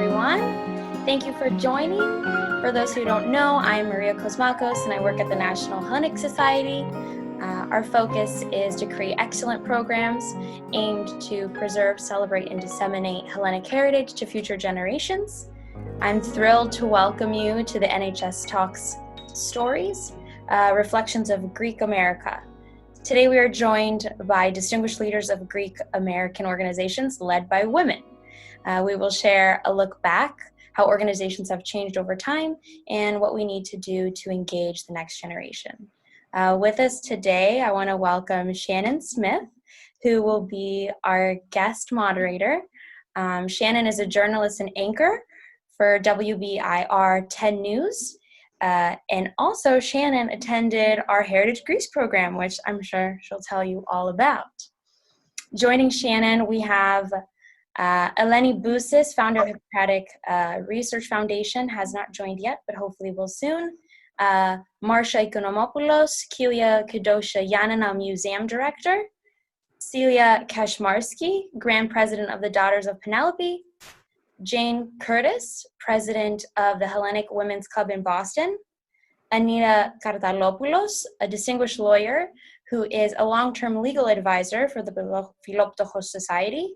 everyone. Thank you for joining. For those who don't know, I'm Maria Kachmarski and I work at the National Hellenic Society. Our focus is to create excellent programs aimed to preserve, celebrate, and disseminate Hellenic heritage to future generations. I'm thrilled to welcome you to the NHSTalks Stories, Reflections of Greek America. Today we are joined by distinguished leaders of Greek American organizations led by women. We will share a look back, how organizations have changed over time, and what we need to do to engage the next generation. With us today, I want to welcome Shannon Smith, who will be our guest moderator. Shannon is a journalist and anchor for WBIR 10 News. And also, Shannon attended our Heritage Greece program, which I'm sure she'll tell you all about. Joining Shannon, we have Eleni Bousis, founder of Hippocratic Research Foundation, has not joined yet, but hopefully will soon. Marcia Economopulos, Celia Kedosha, Janina Museum Director. Celia Kachmarski, Grand President of the Daughters of Penelope. Jane Kourtis, President of the Hellenic Women's Club in Boston. Anita Kartalopoulos, a distinguished lawyer who is a long-term legal advisor for the Philoptochos Society.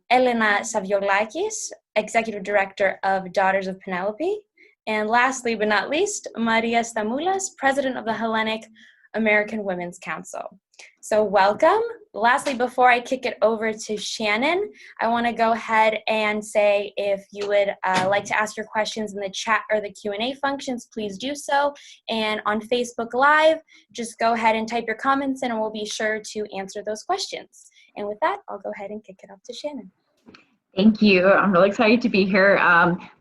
Elena Saviolakis, Executive Director of Daughters of Penelope. And lastly but not least, Maria Stamoulas, President of the Hellenic American Women's Council. So welcome. Lastly, before I kick it over to Shannon, I want to go ahead and say if you would like to ask your questions in the chat or the Q&A functions, please do so. And on Facebook Live, just go ahead and type your comments in and we'll be sure to answer those questions. And with that, I'll go ahead and kick it off to Shannon. Thank you. I'm really excited to be here.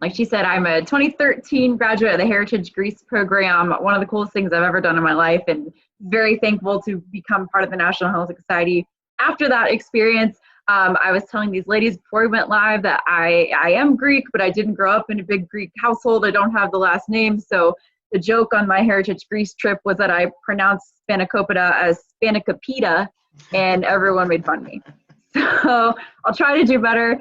Like she said, I'm a 2013 graduate of the Heritage Greece program, one of the coolest things I've ever done in my life, and very thankful to become part of the National Hellenic Society. After that experience, I was telling these ladies before we went live that I am Greek, but I didn't grow up in a big Greek household. I don't have the last name, so the joke on my Heritage Greece trip was that I pronounced spanakopita as spanakopita, and everyone made fun of me. So I'll try to do better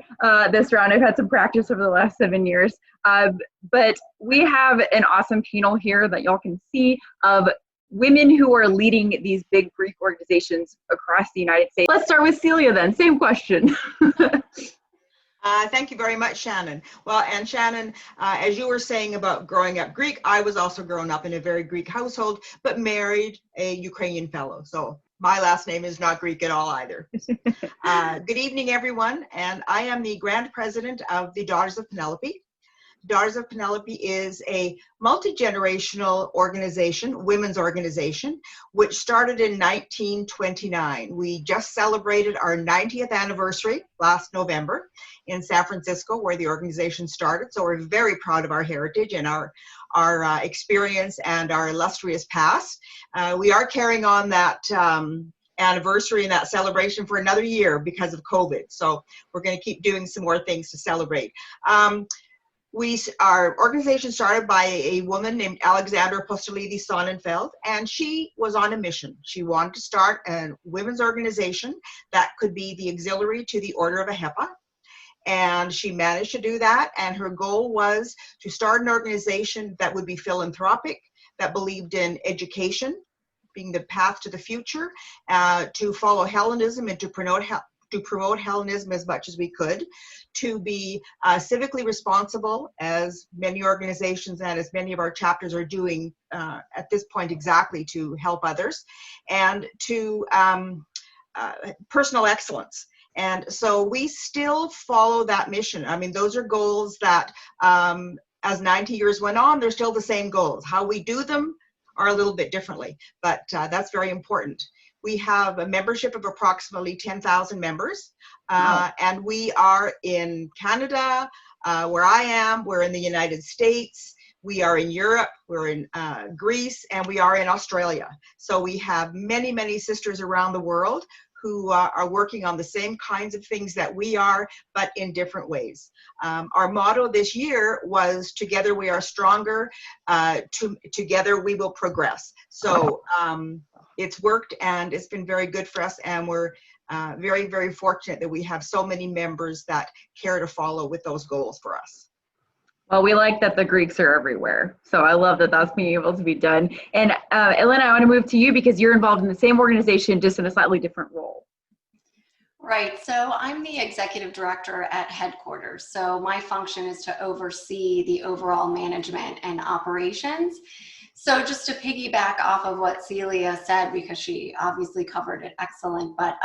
this round. I've had some practice over the last 7 years. But we have an awesome panel here that y'all can see of women who are leading these big Greek organizations across the United States. Let's start with Celia then. Same question. Thank you very much, Shannon. Well, and Shannon, as you were saying about growing up Greek, I was also grown up in a very Greek household, but married a Ukrainian fellow. So my last name is not Greek at all either. Good evening, everyone. And I am the Grand President of the Daughters of Penelope. Daughters of Penelope is a multi-generational organization, women's organization, which started in 1929. We just celebrated our 90th anniversary last November in San Francisco, where the organization started. So we're very proud of our heritage and our experience and our illustrious past. We are carrying on that anniversary and that celebration for another year because of COVID. So we're going to keep doing some more things to celebrate. Our organization started by a woman named Alexandra Apostolidis Sonnenfeld, and she was on a mission. She wanted to start a women's organization that could be the auxiliary to the Order of Hepha. And she managed to do that, and her goal was to start an organization that would be philanthropic, that believed in education being the path to the future, to follow Hellenism and to promote Hellenism as much as we could, to be civically responsible, as many organizations and as many of our chapters are doing at this point exactly, to help others, and to personal excellence. And so we still follow that mission. I mean, those are goals that as 90 years went on, they're still the same goals. How we do them are a little bit differently, but that's very important. We have a membership of approximately 10,000 members, wow. And we are in Canada, where I am, we're in the United States, we are in Europe, we're in Greece, and we are in Australia. So we have many, many sisters around the world who are working on the same kinds of things that we are, but in different ways. Our motto this year was, together we are stronger, together we will progress. So it's worked and it's been very good for us, and we're very, very fortunate that we have so many members that care to follow with those goals for us. Well, we like that the Greeks are everywhere. So I love that that's being able to be done. And Elena, I want to move to you because you're involved in the same organization, just in a slightly different role. Right, so I'm the executive director at headquarters. So my function is to oversee the overall management and operations. So just to piggyback off of what Celia said, because she obviously covered it excellent, but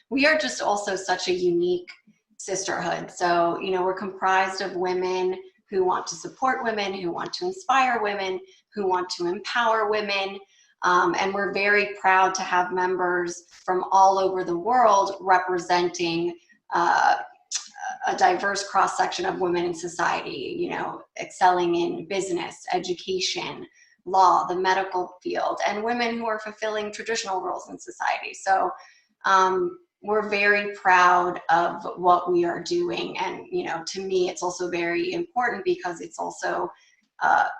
we are just also such a unique sisterhood. So, you know, we're comprised of women who want to support women, who want to inspire women, who want to empower women. And we're very proud to have members from all over the world representing a diverse cross-section of women in society, you know, excelling in business, education, law, the medical field, and women who are fulfilling traditional roles in society. So we're very proud of what we are doing. And, you know, to me, it's also very important because it's also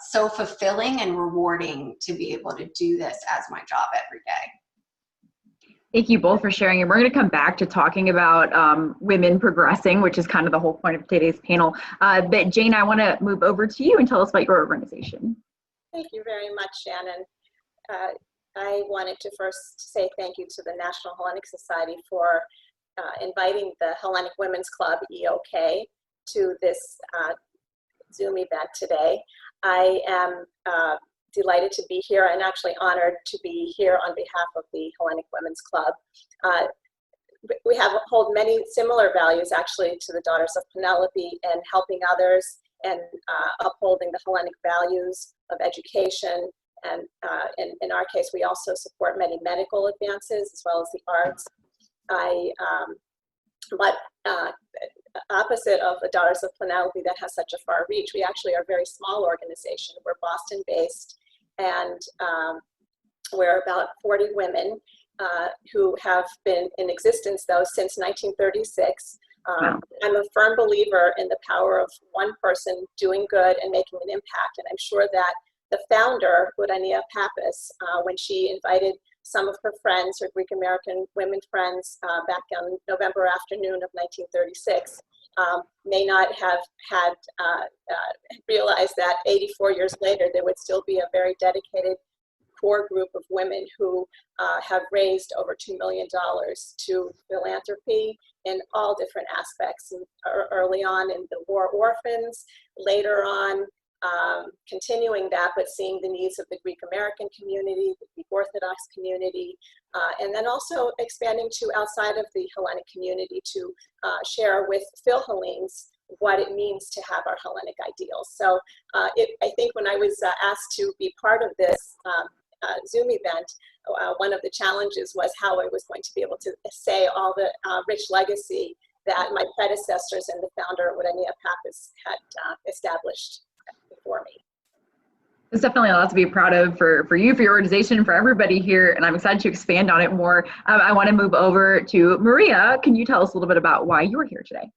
so fulfilling and rewarding to be able to do this as my job every day. Thank you both for sharing. And we're going to come back to talking about women progressing, which is kind of the whole point of today's panel. But Jane, I want to move over to you and tell us about your organization. Thank you very much, Shannon. I wanted to first say thank you to the National Hellenic Society for inviting the Hellenic Women's Club, EOK, to this Zoom event today. I am delighted to be here and actually honored to be here on behalf of the Hellenic Women's Club. We hold many similar values actually to the Daughters of Penelope and helping others and upholding the Hellenic values of education. And in our case, we also support many medical advances as well as the arts. But opposite of the Daughters of Penelope that has such a far reach, we actually are a very small organization. We're Boston based, and we're about 40 women who have been in existence though since 1936. Wow. I'm a firm believer in the power of one person doing good and making an impact, and I'm sure that the founder, Eleni Bousis, when she invited some of her friends, her Greek American women friends, back on November afternoon of 1936, may not have had realized that 84 years later there would still be a very dedicated core group of women who have raised over $2 million to philanthropy in all different aspects. And early on in the war orphans, later on continuing that, but seeing the needs of the Greek American community, the Greek Orthodox community, and then also expanding to outside of the Hellenic community to share with Philhellenes what it means to have our Hellenic ideals. So I think when I was asked to be part of this Zoom event, one of the challenges was how I was going to be able to say all the rich legacy that my predecessors and the founder, Eleni Bousis, had established before me. There's definitely a lot to be proud of for you, for your organization, for everybody here, and I'm excited to expand on it more. I want to move over to Maria. Can you tell us a little bit about why you are here today?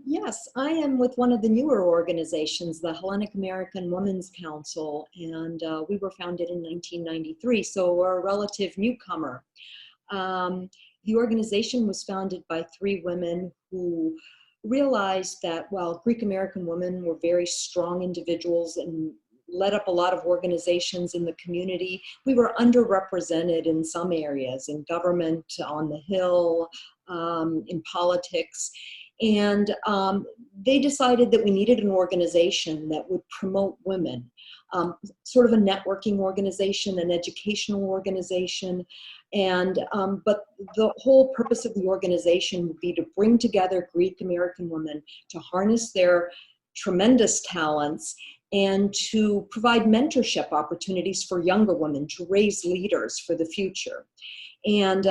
Yes, I am with one of the newer organizations, the Hellenic American Women's Council, and we were founded in 1993, so we're a relative newcomer. The organization was founded by 3 women who realized that while Greek American women were very strong individuals and led up a lot of organizations in the community, we were underrepresented in some areas, in government, on the Hill, in politics. And they decided that we needed an organization that would promote women, sort of a networking organization, an educational organization. And but the whole purpose of the organization would be to bring together Greek American women to harness their tremendous talents and to provide mentorship opportunities for younger women to raise leaders for the future. And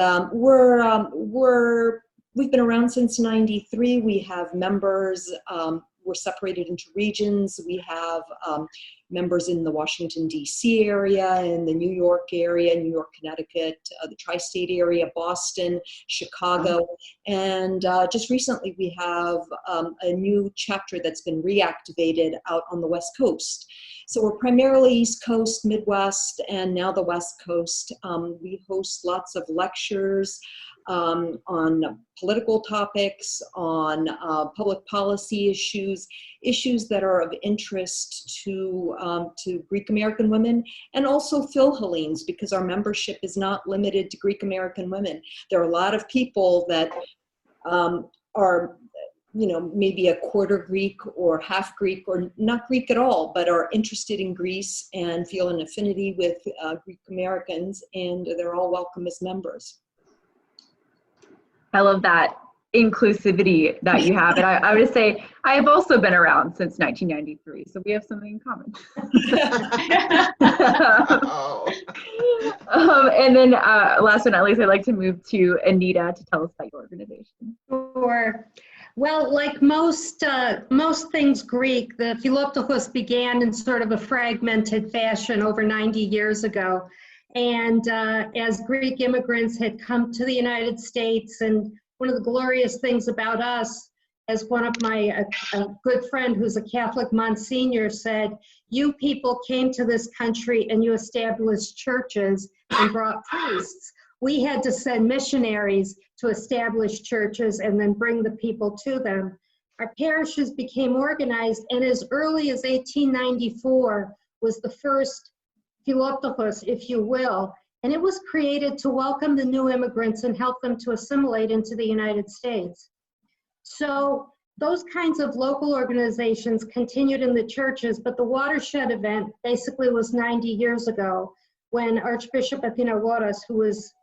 we've been around since '93. We have members, we're separated into regions. We have members in the Washington, D.C. area, in the New York area, New York, Connecticut, the tri-state area, Boston, Chicago. And just recently we have a new chapter that's been reactivated out on the West Coast. So we're primarily East Coast, Midwest, and now the West Coast. We host lots of lectures. on political topics, on public policy issues, issues that are of interest to Greek American women, and also Philhellenes, because our membership is not limited to Greek American women. There are a lot of people that are, you know, maybe a quarter Greek or half Greek or not Greek at all, but are interested in Greece and feel an affinity with Greek Americans, and they're all welcome as members. I love that inclusivity that you have. And I would say I have also been around since 1993, so we have something in common. And then last but not least, I'd like to move to Anita to tell us about your organization. Sure. Well, like most things Greek, the Philoptochos began in sort of a fragmented fashion over 90 years ago. And as Greek immigrants had come to the United States, and one of the glorious things about us, as one of my a good friend who's a Catholic Monsignor said, you people came to this country and you established churches and brought priests. We had to send missionaries to establish churches and then bring the people to them. Our parishes became organized, and as early as 1894 was the first Philoptochos, if you will, and it was created to welcome the new immigrants and help them to assimilate into the United States. So those kinds of local organizations continued in the churches, but the watershed event basically was 90 years ago when Archbishop Athinagoras, who was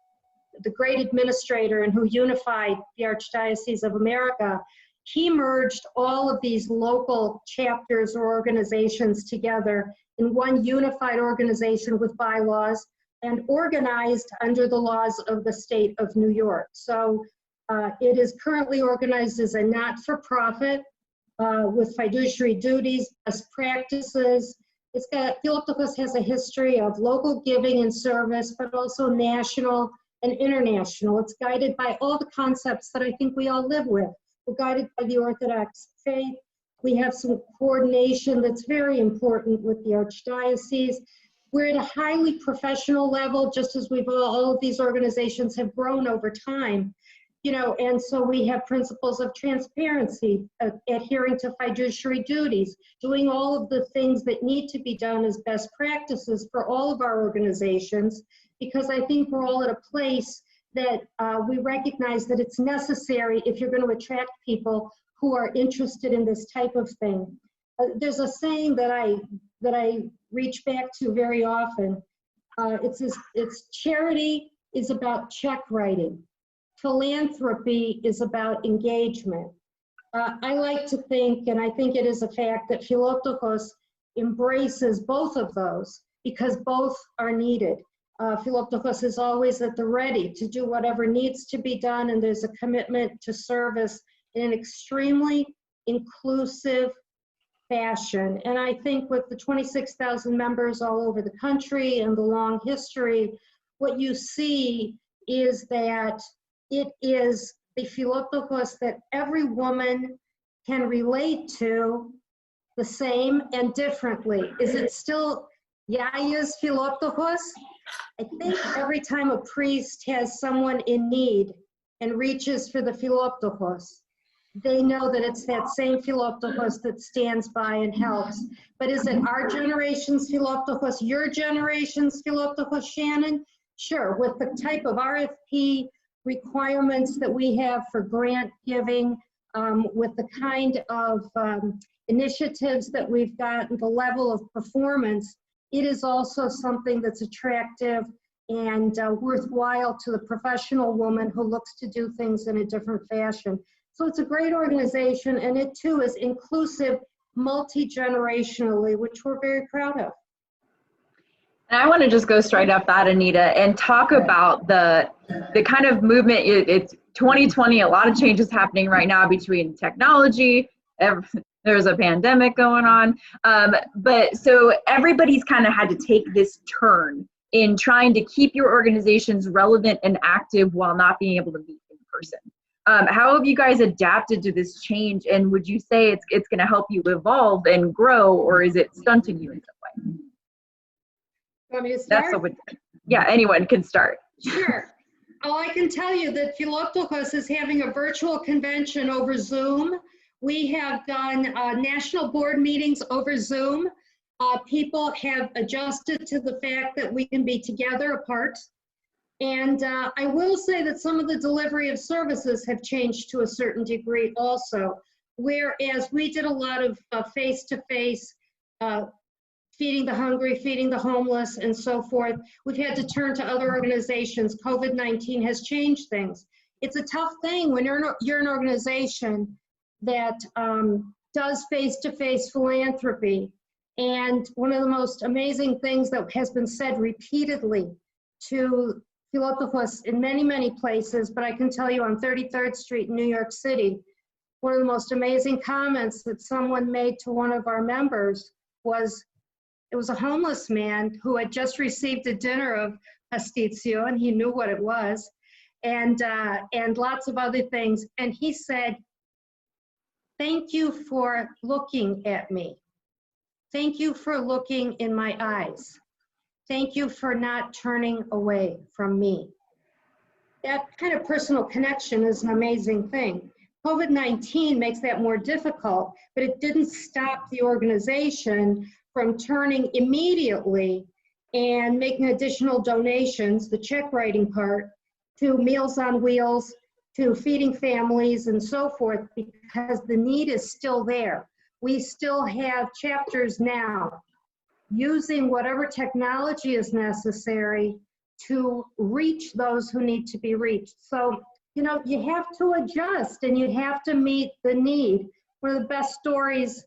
the great administrator and who unified the Archdiocese of America, he merged all of these local chapters or organizations together in one unified organization with bylaws and organized under the laws of the state of New York. So it is currently organized as a not-for-profit with fiduciary duties, best practices. It's got, Philoptochos has a history of local giving and service, but also national and international. It's guided by all the concepts that I think we all live with. We're guided by the Orthodox faith. We have some coordination that's very important with the Archdiocese. We're at a highly professional level, just as we've all of these organizations have grown over time. You know, and so we have principles of transparency, adhering to fiduciary duties, doing all of the things that need to be done as best practices for all of our organizations, because I think we're all at a place that we recognize that it's necessary if you're going to attract people who are interested in this type of thing. There's a saying that I reach back to very often. It's charity is about check writing. Philanthropy is about engagement. I like to think, and I think it is a fact, that Philoptochos embraces both of those because both are needed. Philoptochos is always at the ready to do whatever needs to be done, and there's a commitment to service in an extremely inclusive fashion. And I think with the 26,000 members all over the country and the long history, what you see is that it is the Philoptochos that every woman can relate to the same and differently. Is it still Yaya's Philoptochos? I think every time a priest has someone in need and reaches for the Philoptochos, they know that it's that same Philoptochos that stands by and helps. But is it our generation's Philoptochos, your generation's Philoptochos, Shannon? Sure, with the type of RFP requirements that we have for grant giving, with the kind of initiatives that we've got and the level of performance, it is also something that's attractive and worthwhile to the professional woman who looks to do things in a different fashion. So it's a great organization, and it too is inclusive multi-generationally, which we're very proud of. And I want to just go straight up that, Anita, and talk about the kind of movement. It's 2020, a lot of changes happening right now between technology, there's a pandemic going on. But so everybody's kind of had to take this turn in trying to keep your organizations relevant and active while not being able to meet in person. How have you guys adapted to this change? And would you say it's going to help you evolve and grow, or is it stunting you in some way? Want me to start? Yeah, anyone can start. Sure. All I can tell you that Philoptochos is having a virtual convention over Zoom. We have done national board meetings over Zoom. People have adjusted to the fact that we can be together apart. And I will say that some of the delivery of services have changed to a certain degree also, whereas we did a lot of face-to-face feeding the hungry, feeding the homeless, and so forth. We've had to turn to other organizations. COVID-19 has changed things. It's a tough thing when you're an organization that does face-to-face philanthropy. And one of the most amazing things that has been said repeatedly to Philoptochos in many, many places, but I can tell you on 33rd Street in New York City, one of the most amazing comments that someone made to one of our members was, it was a homeless man who had just received a dinner of pasticcio, and he knew what it was, and lots of other things. And he said, "Thank you for looking at me. Thank you for looking in my eyes. Thank you for not turning away from me." That kind of personal connection is an amazing thing. COVID-19 makes that more difficult, but it didn't stop the organization from turning immediately and making additional donations, the check writing part, to Meals on Wheels, to feeding families and so forth, because the need is still there. We still have chapters now using whatever technology is necessary to reach those who need to be reached. So, you know, you have to adjust and you have to meet the need. One of the best stories,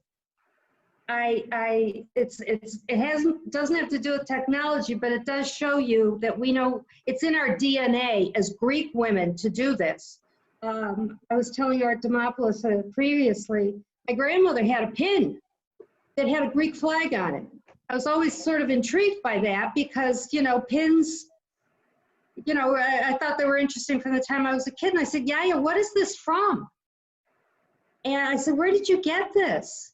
doesn't have to do with technology, but it does show you that we know it's in our DNA as Greek women to do this. I was telling Art Demopoulos previously, my grandmother had a pin that had a Greek flag on it. I was always sort of intrigued by that because, you know, pins, you know, I thought they were interesting from the time I was a kid. And I said, Yaya, what is this from? And I said, where did you get this?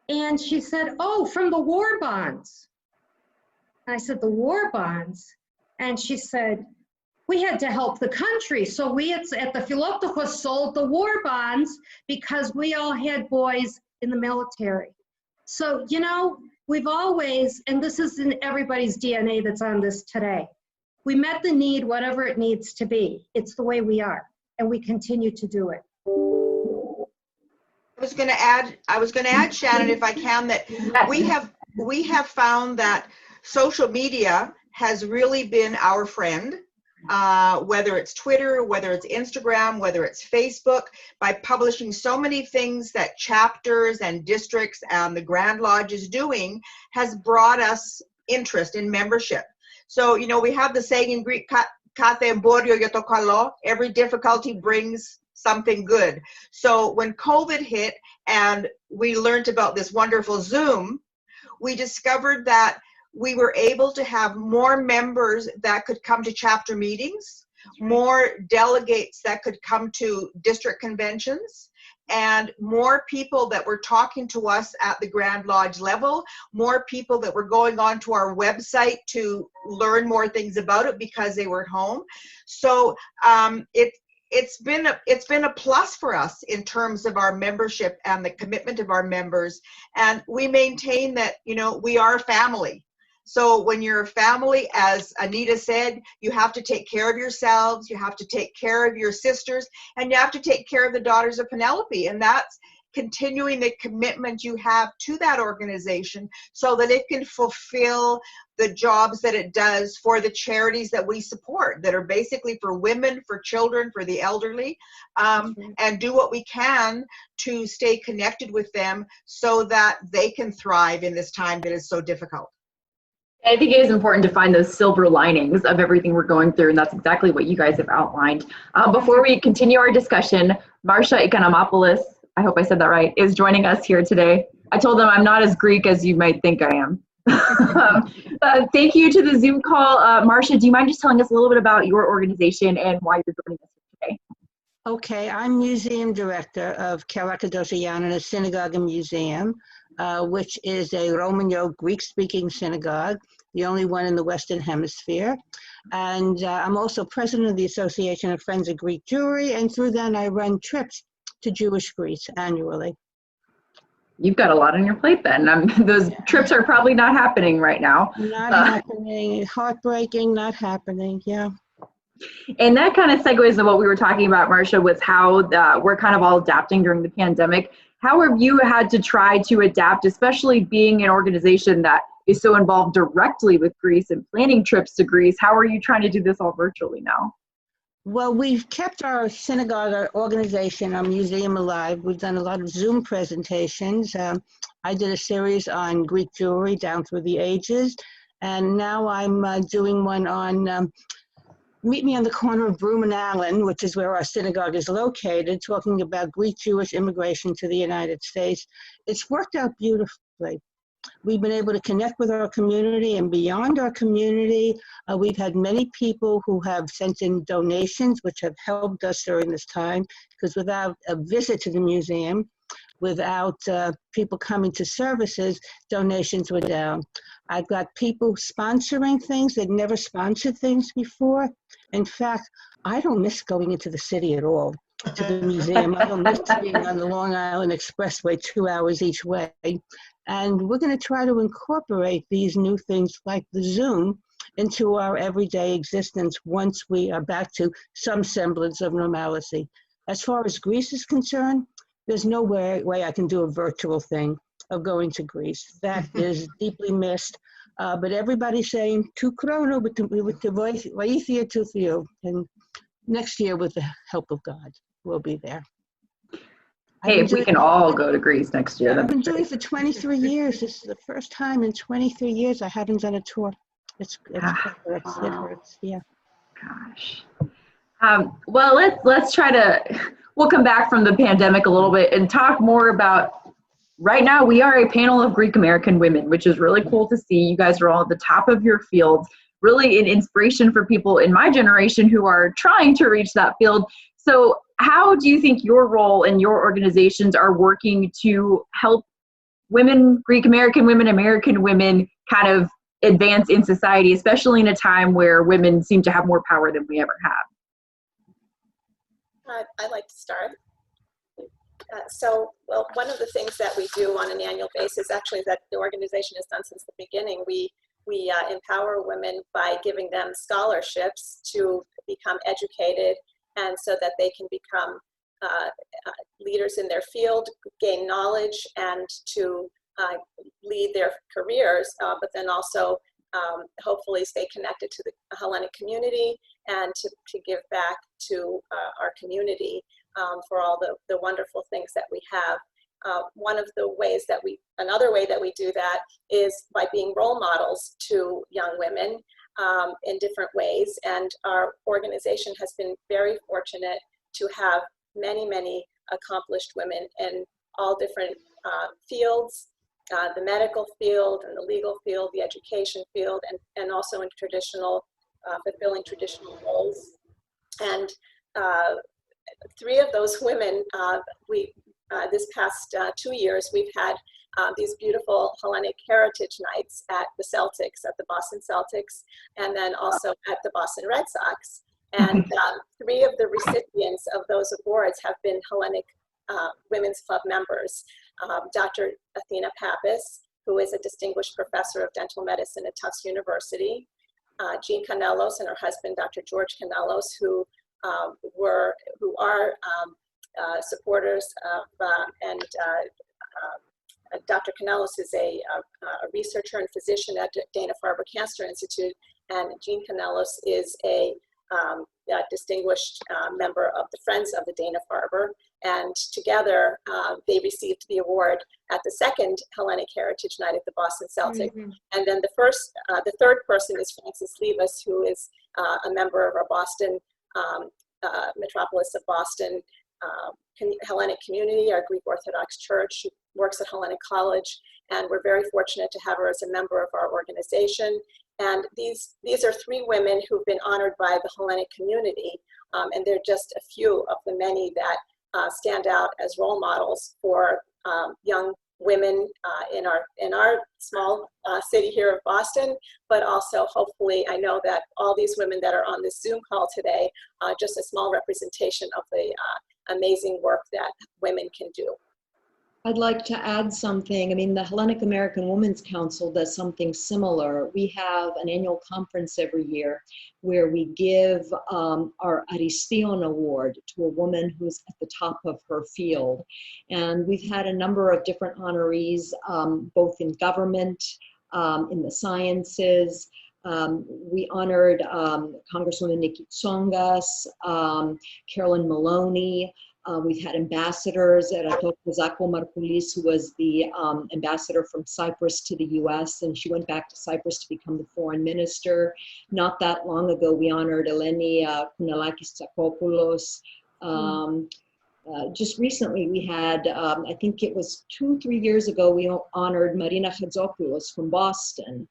And she said, oh, from the war bonds. And I said, the war bonds? And she said, we had to help the country. So we at the Philoptochos sold the war bonds because we all had boys in the military. So, you know, we've always, and this is in everybody's DNA that's on this today, we met the need, whatever it needs to be. It's the way we are, and we continue to do it. I was going to add, Shannon, if I can, that we have found that social media has really been our friend. Whether it's Twitter, whether it's Instagram, whether it's Facebook, by publishing so many things that chapters and districts and the Grand Lodge is doing, has brought us interest in membership. So, you know, we have the saying in Greek, "Kate emborio για το καλό," every difficulty brings something good. So when COVID hit and we learned about this wonderful Zoom, we discovered that we were able to have more members that could come to chapter meetings, more delegates that could come to district conventions, and more people that were talking to us at the Grand Lodge level, more people that were going on to our website to learn more things about it because they were at home. So it's been a plus for us in terms of our membership and the commitment of our members. And we maintain that, you know, we are a family. So when you're a family, as Anita said, you have to take care of yourselves, you have to take care of your sisters, and you have to take care of the Daughters of Penelope. And that's continuing the commitment you have to that organization so that it can fulfill the jobs that it does for the charities that we support, that are basically for women, for children, for the elderly, and do what we can to stay connected with them so that they can thrive in this time that is so difficult. I think it is important to find those silver linings of everything we're going through, and that's exactly what you guys have outlined. Before we continue our discussion, Marcia Economopolis, I hope I said that right, is joining us here today. I told them I'm not as Greek as you might think I am. Thank you to the Zoom call. Marcia, do you mind just telling us a little bit about your organization and why you're joining us today? Okay, I'm museum director of Kedosha Janina Synagogue and Museum, which is a Roman Greek-speaking synagogue, the only one in the Western Hemisphere. And I'm also president of the Association of Friends of Greek Jewry, and through that I run trips to Jewish Greece annually. You've got a lot on your plate then. Those trips are probably not happening right now. Not happening, heartbreaking, not happening, yeah. And that kind of segues to what we were talking about, Marcia, with how we're kind of all adapting during the pandemic. How have you had to try to adapt, especially being an organization that is so involved directly with Greece and planning trips to Greece? How are you trying to do this all virtually now? Well, we've kept our synagogue, our organization, our museum alive. We've done a lot of Zoom presentations. I did a series on Greek jewelry down through the ages, and now I'm doing one on Meet Me on the corner of Broome and Allen, which is where our synagogue is located, talking about Greek Jewish immigration to the United States. It's worked out beautifully. We've been able to connect with our community, and beyond our community, we've had many people who have sent in donations, which have helped us during this time, because without a visit to the museum, without people coming to services, donations were down. I've got people sponsoring things that never sponsored things before. In fact, I don't miss going into the city at all, to the museum. I don't miss being on the Long Island Expressway 2 hours each way. And we're going to try to incorporate these new things like the Zoom into our everyday existence once we are back to some semblance of normalcy. As far as Greece is concerned, there's no way I can do a virtual thing of going to Greece. That is deeply missed. But everybody's saying, tu chrono with the voithia tu theo. And next year, with the help of God, we'll be there. Hey, if we can all go to Greece next year. I've been doing it for 23 years. This is the first time in 23 years I haven't done a tour. It hurts, yeah. Gosh. Well, let's try to, we'll come back from the pandemic a little bit and talk more about, right now we are a panel of Greek American women, which is really cool to see. You guys are all at the top of your field, really an inspiration for people in my generation who are trying to reach that field. So how do you think your role and your organizations are working to help women, Greek American women kind of advance in society, especially in a time where women seem to have more power than we ever have? I'd like to start. Well, one of the things that we do on an annual basis, actually, that the organization has done since the beginning, we empower women by giving them scholarships to become educated, and so that they can become leaders in their field, gain knowledge, and to lead their careers, but then also hopefully stay connected to the Hellenic community and to give back to our community for all the wonderful things that we have. Another way that we do that is by being role models to young women in different ways. And our organization has been very fortunate to have many, many accomplished women in all different fields, the medical field and the legal field, the education field, and also in fulfilling traditional roles. And three of those women, this past 2 years, we've had these beautiful Hellenic Heritage Nights at the Celtics, at the Boston Celtics, and then also at the Boston Red Sox. And three of the recipients of those awards have been Hellenic Women's Club members. Dr. Athena Pappas, who is a distinguished professor of dental medicine at Tufts University, Jean Canelos and her husband, Dr. George Canelos, who are supporters of, Dr. Canelos is a researcher and physician at Dana-Farber Cancer Institute, and Jean Canelos is a distinguished member of the Friends of the Dana-Farber, and together they received the award at the second Hellenic Heritage Night at the Boston Celtics. Mm-hmm. And then the third person is Frances Levis, who is a member of our Boston metropolis of Boston Hellenic community, our Greek Orthodox Church. She works at Hellenic College, and we're very fortunate to have her as a member of our organization. And these are three women who've been honored by the Hellenic community, and they're just a few of the many that stand out as role models for young women in our small city here of Boston, but also hopefully I know that all these women that are on this Zoom call today are just a small representation of the amazing work that women can do. I'd like to add something. I mean, the Hellenic American Women's Council does something similar. We have an annual conference every year where we give our Aristion Award to a woman who's at the top of her field. And we've had a number of different honorees, both in government, in the sciences. We honored Congresswoman Nikki Tsongas, Carolyn Maloney. We've had ambassadors, Eratopoulos Markoulis, who was the ambassador from Cyprus to the US, and she went back to Cyprus to become the foreign minister. Not that long ago, we honored Eleni Bousis. Just recently, we had, I think it was 2-3 years ago, we honored Marina Haddad from Boston.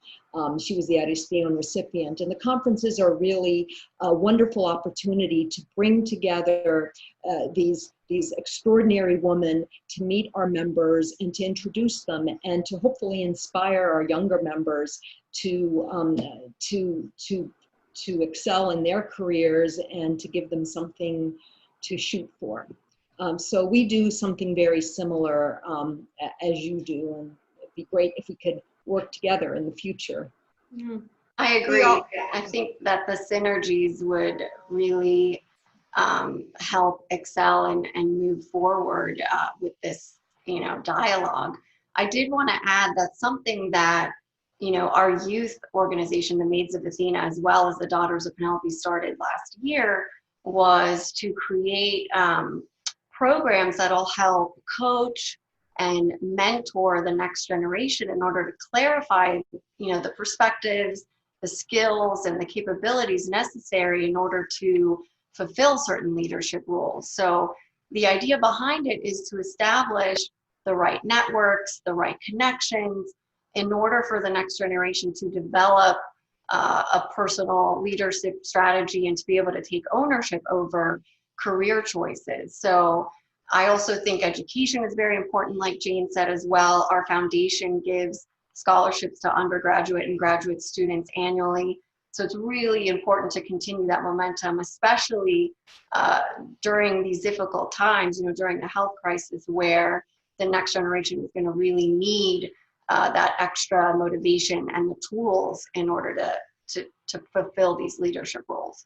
She was the Aristion recipient. And the conferences are really a wonderful opportunity to bring together these extraordinary women, to meet our members and to introduce them, and to hopefully inspire our younger members to excel in their careers and to give them something to shoot for. So we do something very similar as you do, and it'd be great if we could work together in the future. I agree. I think that the synergies would really help excel and move forward with this, dialogue. I did want to add that something that, our youth organization, the Maids of Athena, as well as the Daughters of Penelope, started last year was to create programs that'll help coach and mentor the next generation in order to clarify, the perspectives, the skills, and the capabilities necessary in order to fulfill certain leadership roles. So the idea behind it is to establish the right networks, the right connections, in order for the next generation to develop a personal leadership strategy and to be able to take ownership over career choices. So I also think education is very important, like Jane said as well. Our foundation gives scholarships to undergraduate and graduate students annually. So it's really important to continue that momentum, especially during these difficult times, during the health crisis, where the next generation is going to really need that extra motivation and the tools in order to fulfill these leadership roles.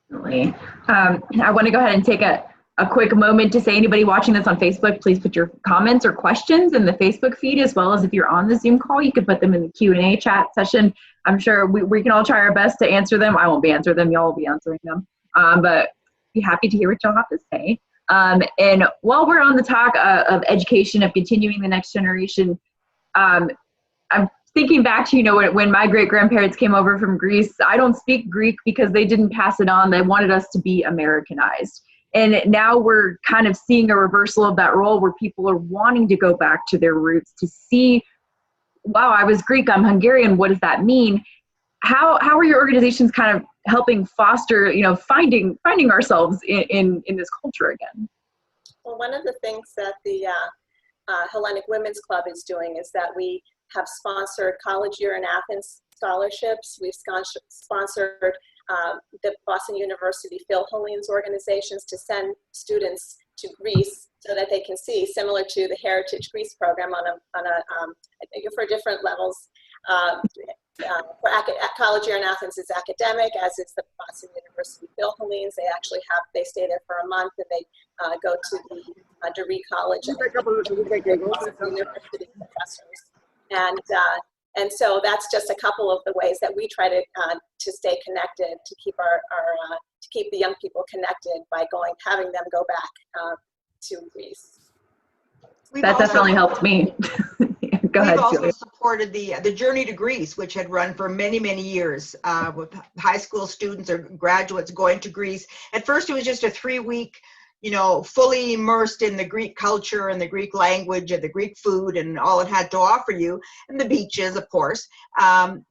Definitely. I want to go ahead and take a quick moment to say, anybody watching this on Facebook, please put your comments or questions in the Facebook feed, as well as if you're on the Zoom call, you can put them in the Q&A chat session. I'm sure we can all try our best to answer them. I won't be answering them, y'all will be answering them, but be happy to hear what y'all have to say. And while we're on the talk of education, of continuing the next generation, I'm thinking back to, when my great-grandparents came over from Greece. I don't speak Greek because they didn't pass it on. They wanted us to be Americanized. And now we're kind of seeing a reversal of that role, where people are wanting to go back to their roots to see, wow, I was Greek, I'm Hungarian, what does that mean? How are your organizations kind of helping foster, finding ourselves in this culture again? Well, one of the things that the Hellenic Women's Club is doing is that we have sponsored College Year in Athens scholarships. We've sponsored the Boston University Philhellenes organizations to send students to Greece so that they can see, similar to the Heritage Greece program for different levels. College Year in Athens is academic, as is the Boston University Philhellenes. They stay there for a month, and they go to the Doree College and university professors. And so that's just a couple of the ways that we try to stay connected, to keep to keep the young people connected by having them go back to Greece. That definitely helped me. Go ahead, We've also Celia. supported the Journey to Greece, which had run for many, many years, with high school students or graduates going to Greece. At first, it was just a 3-week, fully immersed in the Greek culture and the Greek language and the Greek food and all it had to offer you, and the beaches, of course,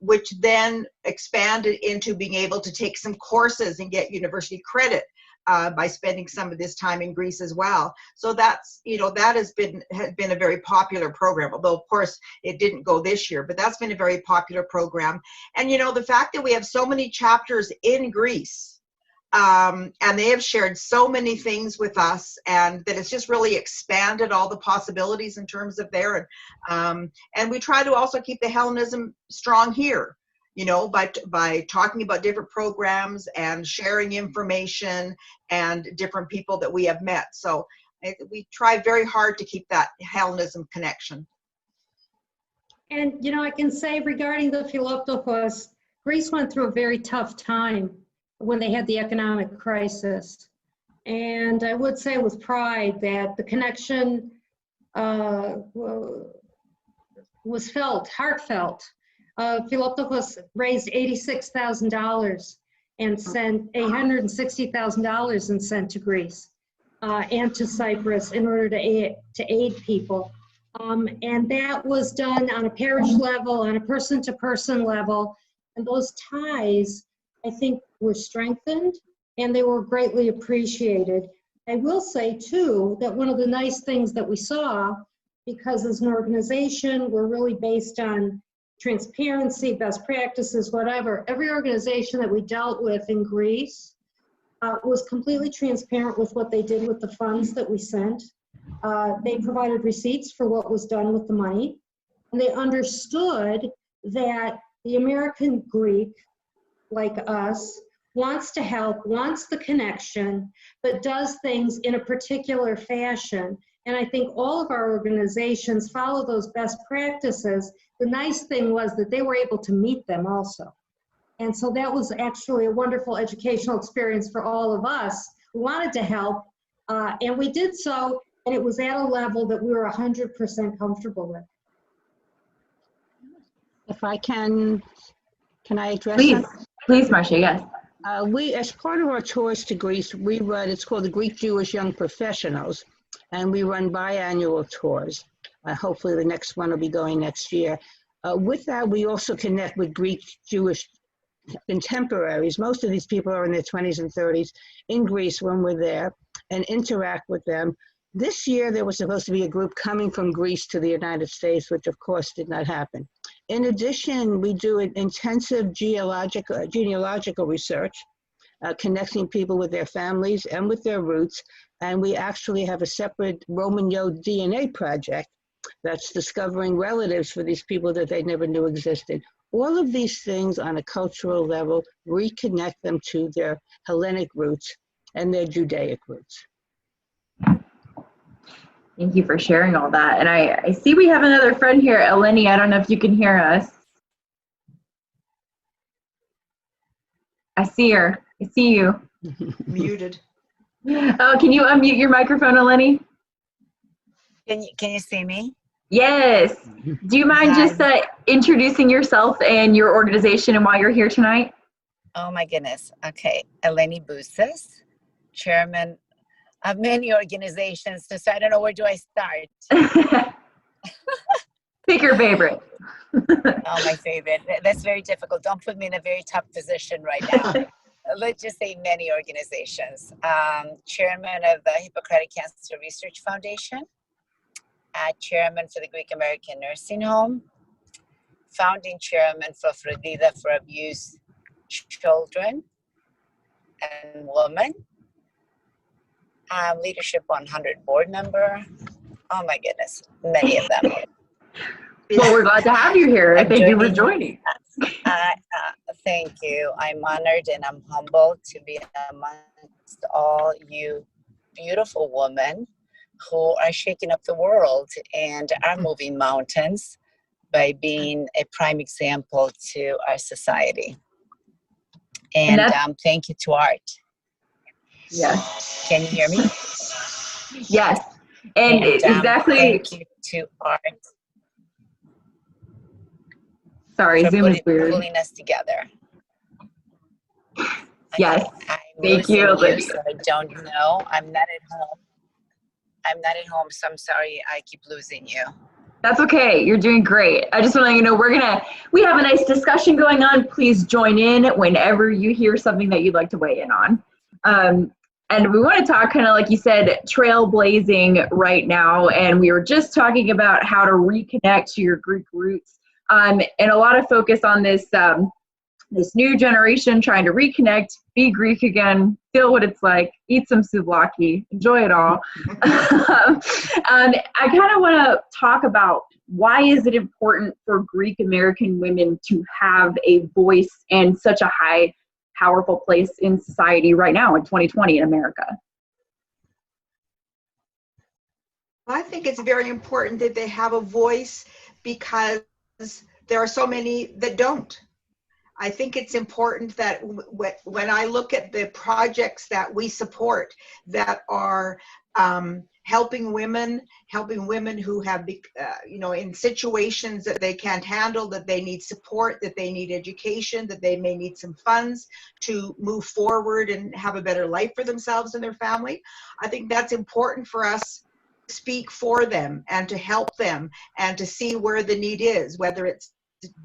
which then expanded into being able to take some courses and get university credit by spending some of this time in Greece as well. So that's, that has been a very popular program, although of course it didn't go this year, but that's been a very popular program. And the fact that we have so many chapters in Greece, and they have shared so many things with us, and that it's just really expanded all the possibilities in terms of there. And we try to also keep the Hellenism strong here, by talking about different programs and sharing information and different people that we have met. So we try very hard to keep that Hellenism connection. And, I can say regarding the Philoptochos, Greece went through a very tough time when they had the economic crisis. And I would say with pride that the connection was felt, heartfelt. Philoptochos raised $86,000 and sent $860,000 and sent to Greece and to Cyprus in order to aid people. And that was done on a parish level, on a person-to-person level. And those ties, I think, were strengthened and they were greatly appreciated. I will say, too, that one of the nice things that we saw, because as an organization, we're really based on transparency, best practices, whatever. Every organization that we dealt with in Greece was completely transparent with what they did with the funds that we sent. They provided receipts for what was done with the money. And they understood that the American Greek, like us, wants to help, wants the connection, but does things in a particular fashion. And I think all of our organizations follow those best practices. The nice thing was that they were able to meet them also. And so that was actually a wonderful educational experience for all of us who wanted to help. And we did so, and it was at a level that we were 100% comfortable with. If I can I address Please, that? please, Marcia, yes. We, as part of our tours to Greece, we run, it's called the Greek Jewish Young Professionals, and we run biannual tours. Hopefully the next one will be going next year. With that, we also connect with Greek Jewish contemporaries. Most of these people are in their 20s and 30s in Greece when we're there, and interact with them. This year, there was supposed to be a group coming from Greece to the United States, which of course did not happen. In addition, we do an intensive genealogical research, connecting people with their families and with their roots. And we actually have a separate Roman Yod DNA project that's discovering relatives for these people that they never knew existed. All of these things on a cultural level reconnect them to their Hellenic roots and their Judaic roots. Thank you for sharing all that. And I see we have another friend here, Eleni. I don't know if you can hear us. I see her. I see you. Muted. Oh, can you unmute your microphone, Eleni? Can you see me? Yes. Do you mind just introducing yourself and your organization and why you're here tonight? Oh my goodness. Okay. Eleni Bousis, chairman of many organizations. So I don't know, where do I start? Pick your favorite. Oh, my favorite. That's very difficult. Don't put me in a very tough position right now. Let's just say many organizations. Chairman of the Hippocratic Research Foundation, chairman for the Greek American Nursing Home, founding chairman for Frodida for Abused Children and Women, Leadership 100 board member. Oh my goodness, many of them. Well, we're glad to have you here. Thank you for joining. Thank you. I'm honored and I'm humbled to be amongst all you beautiful women who are shaking up the world and are moving mountains by being a prime example to our society. And thank you to Art. Yes. Can you hear me? Yes. And exactly. Thank you to Art. Sorry, Zoom is weird. Pulling us together. Yes. Thank you. So I don't know. I'm not at home. So I'm sorry I keep losing you. That's okay. You're doing great. I just want to let you know we have a nice discussion going on. Please join in whenever you hear something that you'd like to weigh in on. And we want to talk kind of like you said, trailblazing right now. And we were just talking about how to reconnect to your Greek roots, and a lot of focus on this this new generation trying to reconnect, be Greek again, feel what it's like, eat some souvlaki, enjoy it all. I kind of want to talk about why is it important for Greek American women to have a voice and such a high, powerful place in society right now in 2020 in America? I think it's very important that they have a voice because there are so many that don't. I think it's important that when I look at the projects that we support that are helping women who have, in situations that they can't handle, that they need support, that they need education, that they may need some funds to move forward and have a better life for themselves and their family. I think that's important for us to speak for them and to help them and to see where the need is, whether it's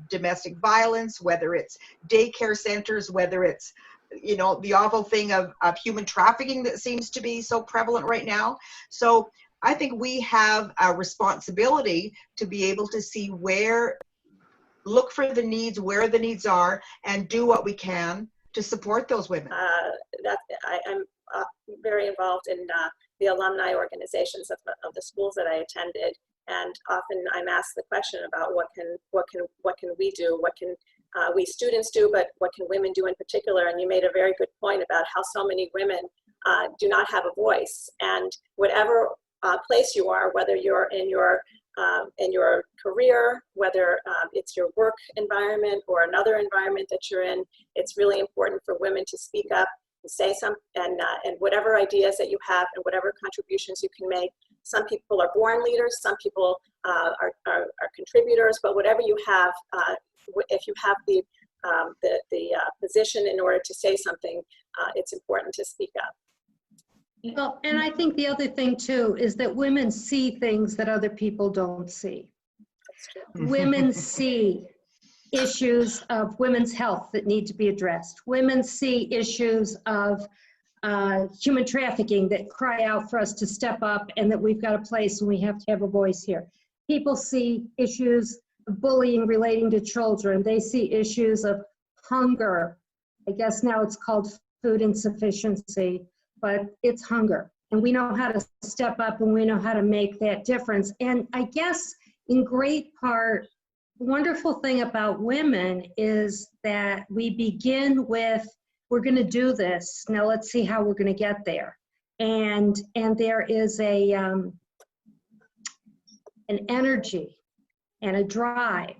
domestic violence, whether it's daycare centers, whether it's the awful thing of human trafficking that seems to be so prevalent right now. So I think we have a responsibility to be able to see look for the needs, where the needs are, and do what we can to support those women. I'm very involved in the alumni organizations of the schools that I attended. And often I'm asked the question about what can we do, what can we students do, but what can women do in particular? And you made a very good point about how so many women do not have a voice. And whatever place you are, whether you're in your career, whether it's your work environment or another environment that you're in, it's really important for women to speak up and say something, and whatever ideas that you have and whatever contributions you can make. Some people are born leaders, some people are contributors, but whatever you have, if you have the position in order to say something, it's important to speak up. Well, and I think the other thing too is that women see things that other people don't see. Women see issues of women's health that need to be addressed. Women see issues of human trafficking that cry out for us to step up and that we've got a place and we have to have a voice here. People see issues of bullying relating to children. They see issues of hunger. I guess now it's called food insufficiency, but it's hunger. And we know how to step up and we know how to make that difference. And I guess in great part, the wonderful thing about women is that we begin with, we're going to do this. Now let's see how we're going to get there. And there is an energy and a drive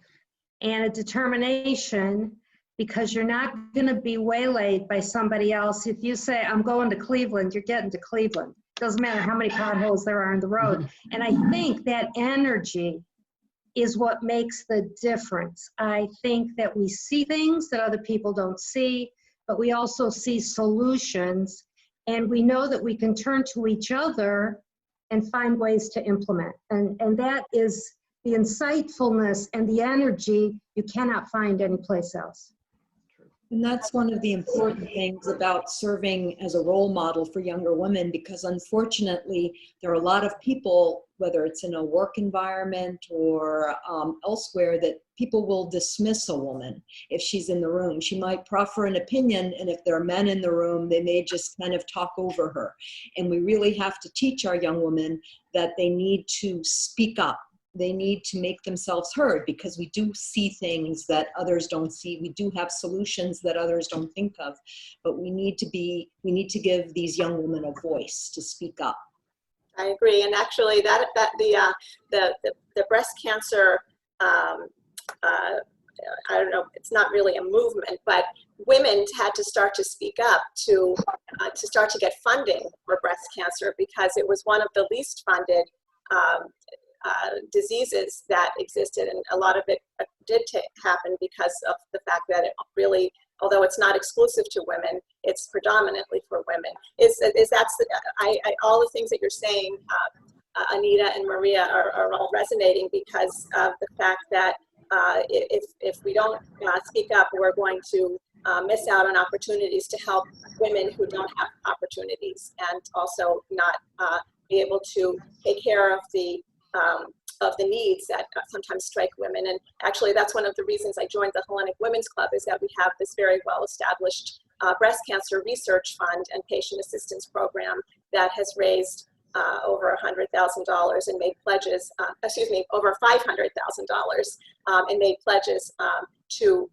and a determination, because you're not going to be waylaid by somebody else. If you say, I'm going to Cleveland, you're getting to Cleveland. Doesn't matter how many potholes there are on the road. And I think that energy is what makes the difference. I think that we see things that other people don't see, but we also see solutions, and we know that we can turn to each other and find ways to implement. And that is the insightfulness and the energy you cannot find anyplace else. And that's one of the important things about serving as a role model for younger women, because unfortunately, there are a lot of people, whether it's in a work environment or elsewhere, that people will dismiss a woman if she's in the room. She might proffer an opinion, and if there are men in the room, they may just kind of talk over her. And we really have to teach our young women that they need to speak up. They need to make themselves heard, because we do see things that others don't see. We do have solutions that others don't think of, but we need to give these young women a voice to speak up. I agree, and actually, the breast cancer, I don't know, it's not really a movement, but women had to start to speak up to start to get funding for breast cancer, because it was one of the least funded diseases that existed, and a lot of it did happen because of the fact that it really, although it's not exclusive to women, it's predominantly for women. All the things that you're saying, Anita and Maria, are all resonating because of the fact that if we don't speak up, we're going to miss out on opportunities to help women who don't have opportunities, and also not be able to take care of the needs that sometimes strike women. And actually, that's one of the reasons I joined the Hellenic Women's Club, is that we have this very well-established breast cancer research fund and patient assistance program that has raised over $100,000 and made pledges, over $500,000 and made pledges to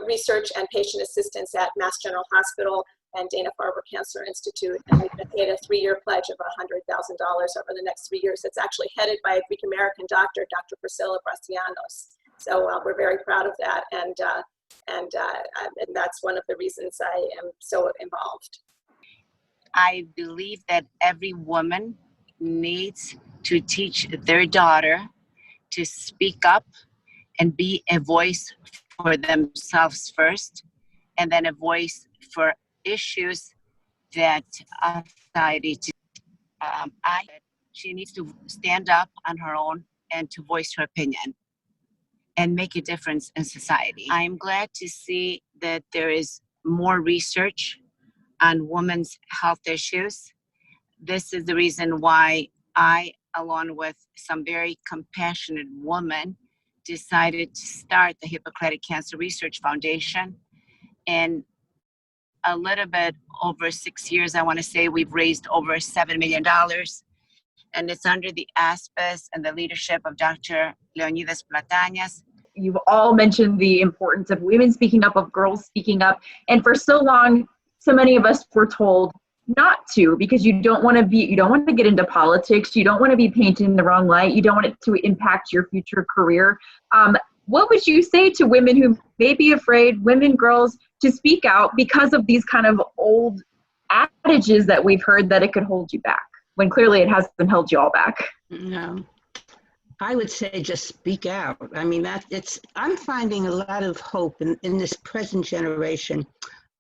research and patient assistance at Mass General Hospital and Dana-Farber Cancer Institute. And we've made a 3-year pledge of $100,000 over the next 3 years. It's actually headed by a Greek American doctor, Dr. Priscilla Brasianos. So we're very proud of that. And that's one of the reasons I am so involved. I believe that every woman needs to teach their daughter to speak up and be a voice for themselves first, and then a voice for issues that society. She needs to stand up on her own and to voice her opinion and make a difference in society. I'm glad to see that there is more research on women's health issues. This is the reason why I, along with some very compassionate women, decided to start the Hippocratic Cancer Research Foundation. In a little bit over 6 years, I want to say we've raised over $7 million. And it's under the auspice and the leadership of Dr. Leonidas Platanias. You've all mentioned the importance of women speaking up, of girls speaking up. And for so long, so many of us were told not to, because you don't want to get into politics. You don't want to be painted in the wrong light. You don't want it to impact your future career. What would you say to women who may be afraid, women, girls, to speak out because of these kind of old adages that we've heard that it could hold you back, when clearly it hasn't held you all back? No. I would say just speak out. I mean, I'm finding a lot of hope in this present generation.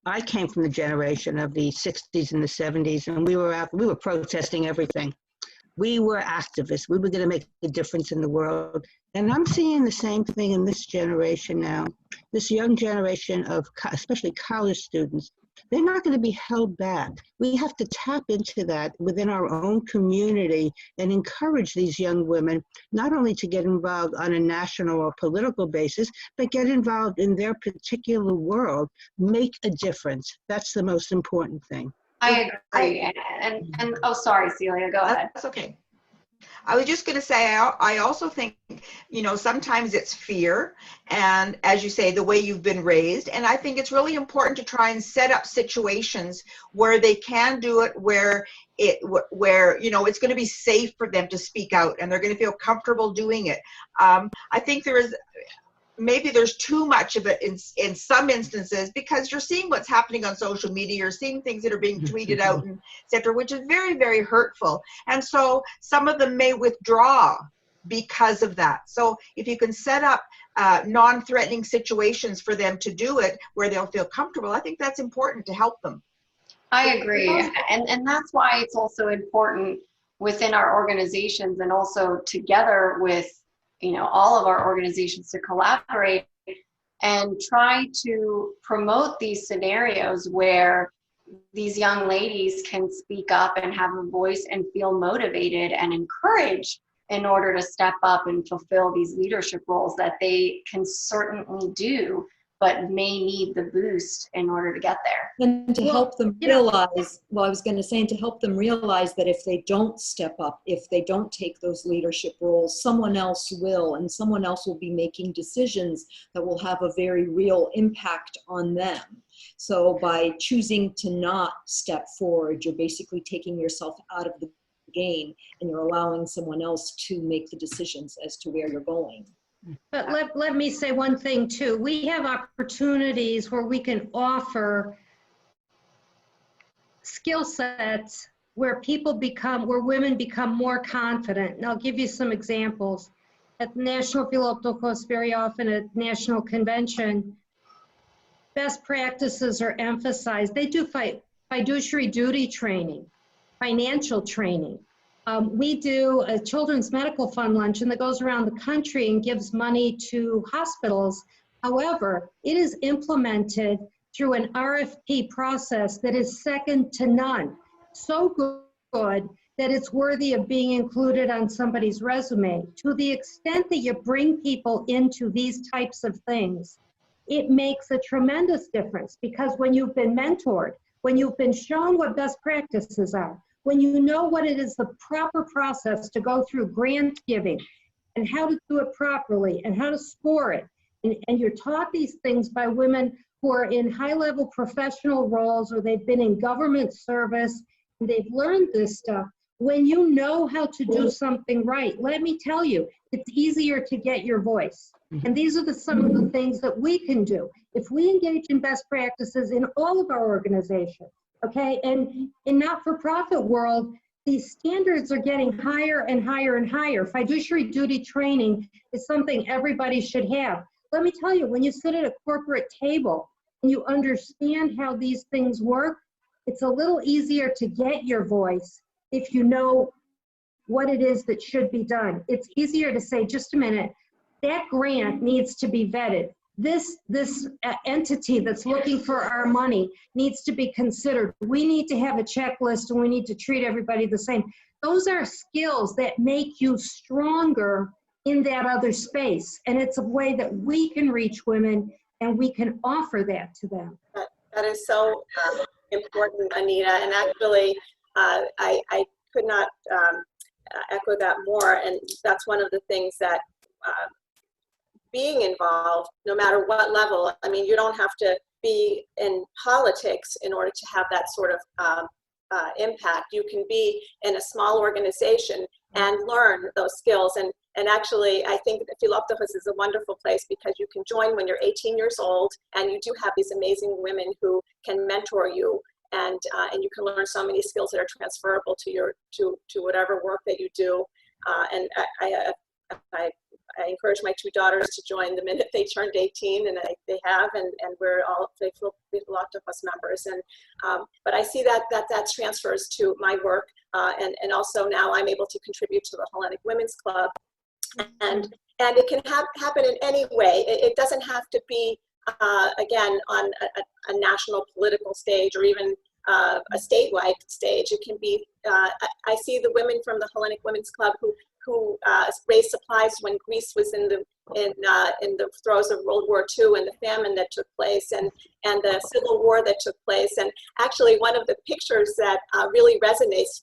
I came from the generation of the 60s and the 70s, and we were protesting everything. We were activists. We were going to make a difference in the world. And I'm seeing the same thing in this generation now. This young generation of, especially college students, they're not going to be held back. We have to tap into that within our own community and encourage these young women not only to get involved on a national or political basis, but get involved in their particular world, make a difference. That's the most important thing. I agree. And oh, sorry, Celia, go ahead. That's okay. I was just going to say, I also think, sometimes it's fear, and as you say, the way you've been raised. And I think it's really important to try and set up situations where they can do it, where it's going to be safe for them to speak out and they're going to feel comfortable doing it. I think maybe there's too much of it in some instances, because you're seeing what's happening on social media, you're seeing things that are being tweeted out, and et cetera, which is very, very hurtful. And so some of them may withdraw because of that. So if you can set up non-threatening situations for them to do it where they'll feel comfortable, I think that's important to help them. I agree. And that's why it's also important within our organizations, and also together with all of our organizations, to collaborate and try to promote these scenarios where these young ladies can speak up and have a voice and feel motivated and encouraged in order to step up and fulfill these leadership roles that they can certainly do, but may need the boost in order to get there. And to help them realize, to help them realize that if they don't step up, if they don't take those leadership roles, someone else will, and someone else will be making decisions that will have a very real impact on them. So by choosing to not step forward, you're basically taking yourself out of the game, and you're allowing someone else to make the decisions as to where you're going. But let me say one thing too. We have opportunities where we can offer skill sets where women become more confident. And I'll give you some examples. At the National Philoptochos, very often at National Convention, best practices are emphasized. They do fiduciary duty training, financial training. We do a children's medical fund luncheon that goes around the country and gives money to hospitals However, it is implemented through an RFP process that is second to none. So good that it's worthy of being included on somebody's resume. To the extent that you bring people into these types of things, it makes a tremendous difference, because when you've been mentored, when you've been shown what best practices are, when you know what it is the proper process to go through grant giving and how to do it properly and how to score it, and you're taught these things by women who are in high-level professional roles, or they've been in government service, and they've learned this stuff. When you know how to do something right, let me tell you, it's easier to get your voice. And these are some of the things that we can do. If we engage in best practices in all of our organizations, okay, and in not-for-profit world, these standards are getting higher and higher and higher. Fiduciary duty training is something everybody should have. Let me tell you, when you sit at a corporate table and you understand how these things work, it's a little easier to get your voice if you know what it is that should be done. It's easier to say, just a minute, that grant needs to be vetted. This entity that's looking for our money needs to be considered. We need to have a checklist, and we need to treat everybody the same. Those are skills that make you stronger in that other space. And it's a way that we can reach women, and we can offer that to them. That is so important, Anita. And actually, I could not echo that more. And that's one of the things that being involved, no matter what level, I mean, you don't have to be in politics in order to have that sort of impact. You can be in a small organization and learn those skills. And actually, I think that Philoptochos is a wonderful place, because you can join when you're 18 years old, and you do have these amazing women who can mentor you, and you can learn so many skills that are transferable to whatever work that you do. And I encourage my two daughters to join the minute they turned 18, and they have, and we're all Philoptochos members. And but I see that transfers to my work, and also now I'm able to contribute to the Hellenic Women's Club, and it can happen in any way. It doesn't have to be again on a national political stage, or even a statewide stage. It can be. I see the women from the Hellenic Women's Club who raised supplies when Greece was in the throes of World War II, and the famine that took place, and the civil war that took place. And actually, one of the pictures that really resonates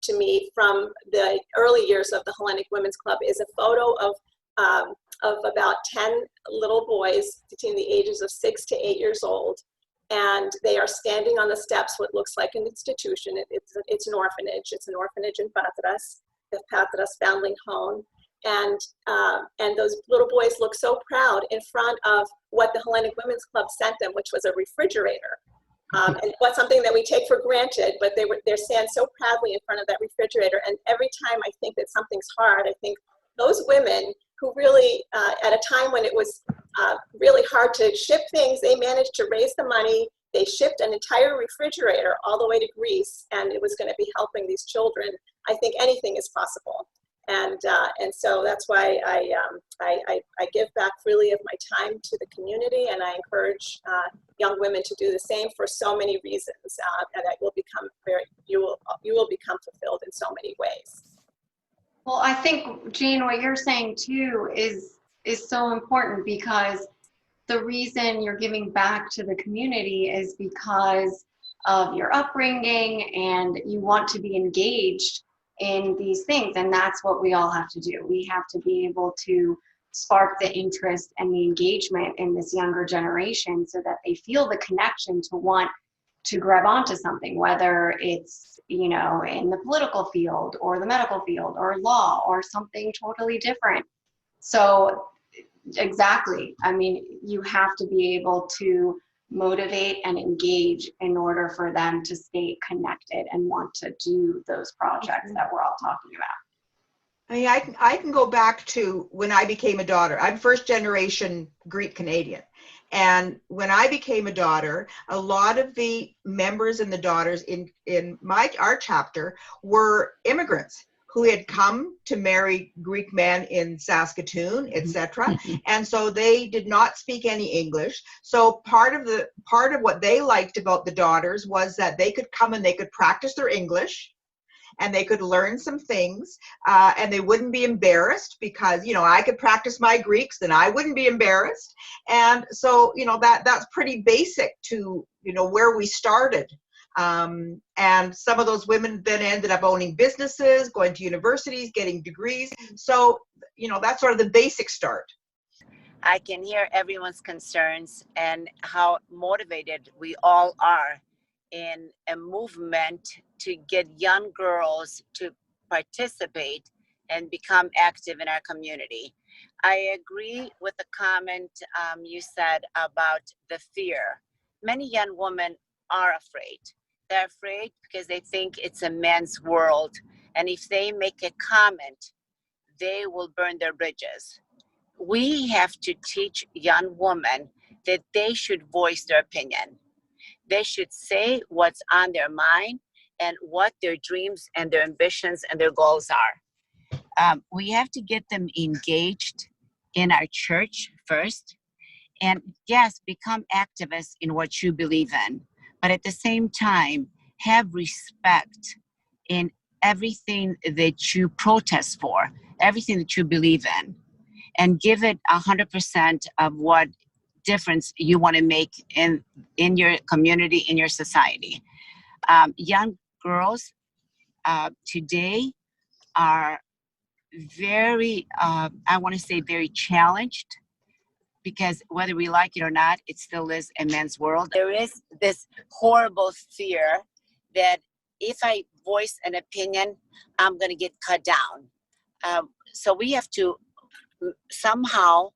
to me from the early years of the Hellenic Women's Club is a photo of about 10 little boys between the ages of 6 to 8 years old. And they are standing on the steps, what looks like an institution. It's an orphanage. It's an orphanage in Patras, the Patras Foundling Home. And those little boys look so proud in front of what the Hellenic Women's Club sent them, which was a refrigerator. And what's something that we take for granted, but they stand so proudly in front of that refrigerator. And every time I think that something's hard, I think those women who really, at a time when it was really hard to ship things, they managed to raise the money. They shipped an entire refrigerator all the way to Greece, and it was going to be helping these children. I think anything is possible. And so that's why I give back freely of my time to the community, and I encourage young women to do the same for so many reasons, and that you will become fulfilled in so many ways. Well, I think, Jean, what you're saying too is so important, because the reason you're giving back to the community is because of your upbringing, and you want to be engaged in these things. And that's what we all have to do. We have to be able to spark the interest and the engagement in this younger generation, so that they feel the connection to want to grab onto something, whether it's, you know, in the political field or the medical field or law or something totally different. So exactly, I mean, you have to be able to motivate and engage in order for them to stay connected and want to do those projects that we're all talking about. I mean, I can go back to when I became a daughter. I'm first generation Greek Canadian. And when I became a daughter, a lot of the members and the daughters in our chapter were immigrants who had come to marry Greek men in Saskatoon, etc. And so they did not speak any English. So part of what they liked about the daughters was that they could come and they could practice their English, and they could learn some things, and they wouldn't be embarrassed because, you know, I could practice my Greeks, then I wouldn't be embarrassed. And so, you know, that's pretty basic to, you know, where we started. And some of those women then ended up owning businesses, going to universities, getting degrees. So, you know, that's sort of the basic start. I can hear everyone's concerns and how motivated we all are in a movement to get young girls to participate and become active in our community. I agree with the comment you said about the fear. Many young women are afraid. They're afraid because they think it's a man's world. And if they make a comment, they will burn their bridges. We have to teach young women that they should voice their opinion. They should say what's on their mind and what their dreams and their ambitions and their goals are. We have to get them engaged in our church first. And yes, become activists in what you believe in. But at the same time, have respect in everything that you protest for, everything that you believe in, and give it 100% of what difference you want to make in your community, in your society. Young girls today are very, I want to say very challenged, because whether we like it or not, it still is a man's world. There is this horrible fear that if I voice an opinion, I'm going to get cut down. So we have to somehow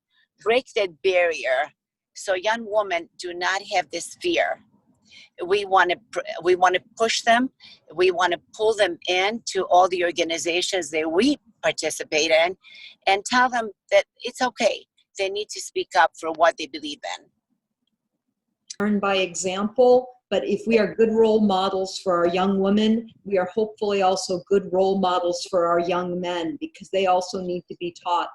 break that barrier so young women do not have this fear. We want to push them. We want to pull them into all the organizations that we participate in and tell them that it's okay. They need to speak up for what they believe in. Learn by example, but if we are good role models for our young women, we are hopefully also good role models for our young men, because they also need to be taught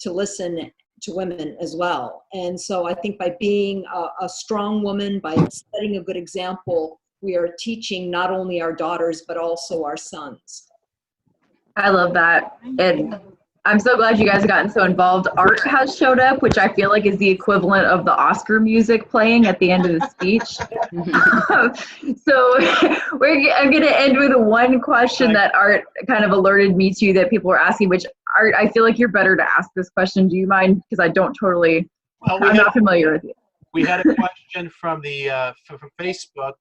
to listen to women as well. And so I think by being a strong woman, by setting a good example, we are teaching not only our daughters, but also our sons. I love that. And I'm so glad you guys have gotten so involved. Art has showed up, which I feel like is the equivalent of the Oscar music playing at the end of the speech. So I'm going to end with one question that Art kind of alerted me to that people were asking, which Art, I feel like you're better to ask this question. Do you mind? Because I don't totally, I'm not familiar with it. We had a question from the from Facebook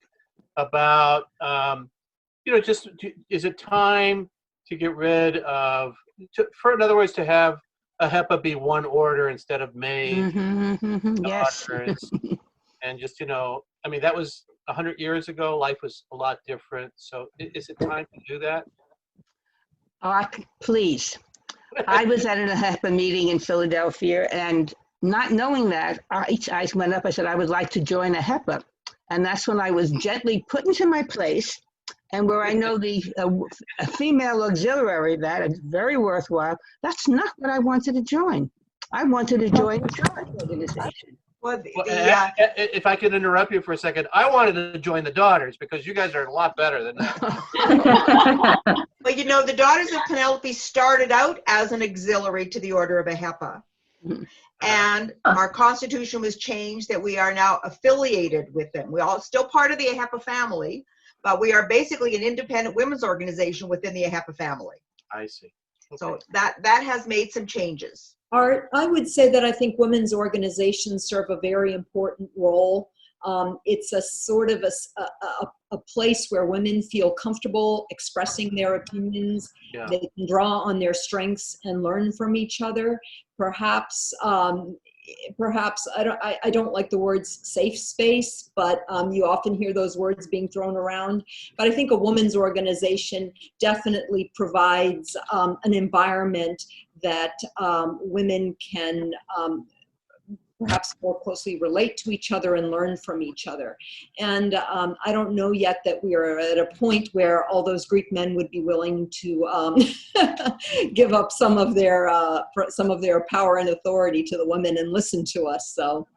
about, you know, just is it time to get rid of, in other words, to have a HEPA be one order instead of maid, Yes. and just, you know, I mean, that was 100 years ago. Life was a lot different. So is it time to do that? Please. I was at a HEPA meeting in Philadelphia, and not knowing that, each eyes went up. I said, I would like to join a HEPA. And that's when I was gently put into my place. And where I know a female auxiliary, that is very worthwhile, that's not what I wanted to join. I wanted to join a church organization. Well, if I could interrupt you for a second, I wanted to join the Daughters because you guys are a lot better than that. But you know, the Daughters of Penelope started out as an auxiliary to the Order of a HEPA. And our constitution was changed that we are now affiliated with them. We are still part of the AHEPA family, but we are basically an independent women's organization within the AHEPA family. I see. Okay. So that has made some changes. Art, I would say that I think women's organizations serve a very important role. It's a sort of a place where women feel comfortable expressing their opinions. Yeah. They can draw on their strengths and learn from each other. Perhaps I don't like the words safe space, but you often hear those words being thrown around. But I think a women's organization definitely provides an environment that women can perhaps more closely relate to each other and learn from each other. And I don't know yet that we are at a point where all those Greek men would be willing to give up some of their power and authority to the women and listen to us. So.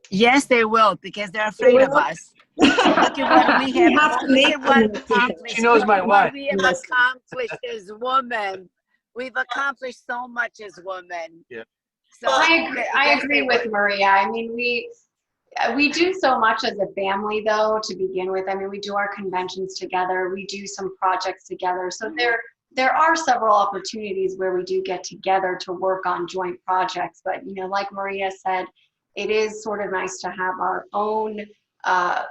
Yes, they will, because they're afraid of us. Look at what we have. Look at what accomplished. She knows my wife. What we have accomplished as women. We've accomplished so much as women. Yeah. So Well, I agree with Maria. I mean, we do so much as a family, though, to begin with. I mean, we do our conventions together. We do some projects together. So there are several opportunities where we do get together to work on joint projects. But, you know, like Maria said, it is sort of nice to have our own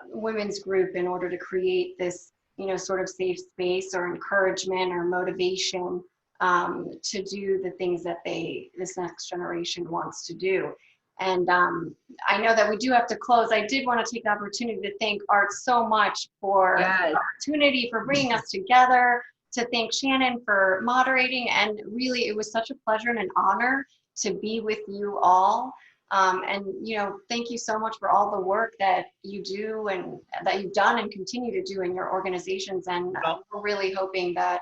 women's group in order to create this, you know, sort of safe space or encouragement or motivation to do the things that this next generation wants to do. And I know that we do have to close. I did want to take the opportunity to thank Art so much for the opportunity, for bringing us together, to thank Shannon for moderating. And really, it was such a pleasure and an honor to be with you all. And, you know, thank you so much for all the work that you do and that you've done and continue to do in your organizations. And we're really hoping that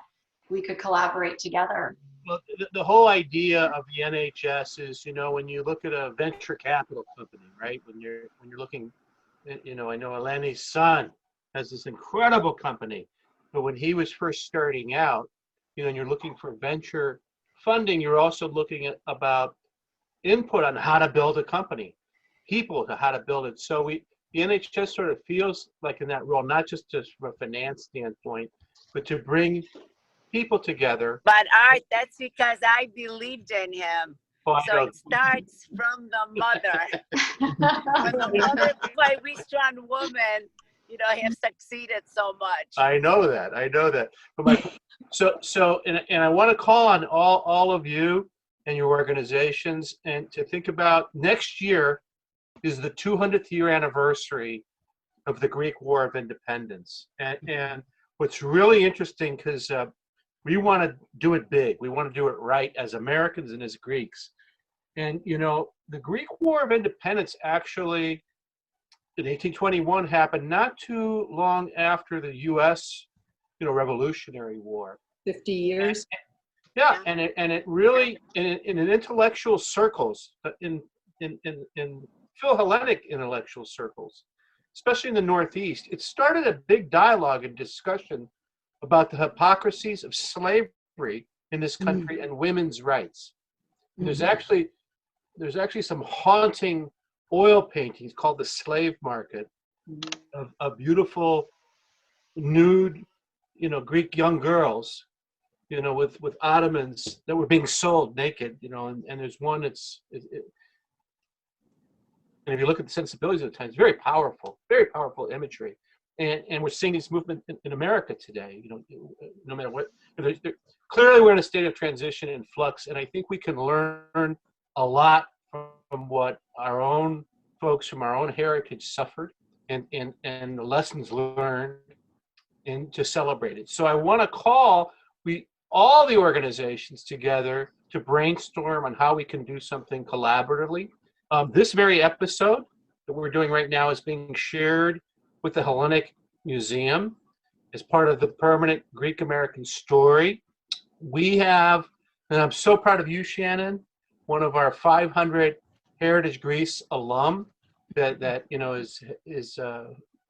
we could collaborate together. Well, the whole idea of the NHS is, you know, when you look at a venture capital company, right? When you're looking, you know, I know Eleni's son has this incredible company, but when he was first starting out, you know, and you're looking for venture funding, you're also looking at about input on how to build a company, people to how to build it. So the NHS sort of feels like in that role, not just from a finance standpoint, but to bring people together. But Art, that's because I believed in him. So it starts from the mother. When the mother, why we strong women, you know, have succeeded so much. I know that. But and I want to call on all of you and your organizations, and to think about next year is the 200th year anniversary of the Greek War of Independence. And what's really interesting, because we want to do it big, we want to do it right as Americans and as Greeks. And, you know, the Greek War of Independence actually in 1821 happened not too long after the U.S., you know, Revolutionary War. 50 years. And it really in intellectual circles, in Hellenic intellectual circles, especially in the Northeast, it started a big dialogue and discussion about the hypocrisies of slavery in this country and women's rights. There's actually some haunting oil paintings called the Slave Market of beautiful nude, you know, Greek young girls, you know, with ottomans that were being sold naked, you know, and there's one and if you look at the sensibilities of the times, very powerful imagery. And we're seeing this movement in America today, you know, no matter what. Clearly we're in a state of transition and flux, and I think we can learn a lot from what our own folks from our own heritage suffered and the lessons learned, and to celebrate it. So I want to call all the organizations together to brainstorm on how we can do something collaboratively. This very episode that we're doing right now is being shared with the Hellenic Museum as part of the permanent Greek American story. We have, and I'm so proud of you, Shannon, one of our 500 Heritage Greece alum that you know is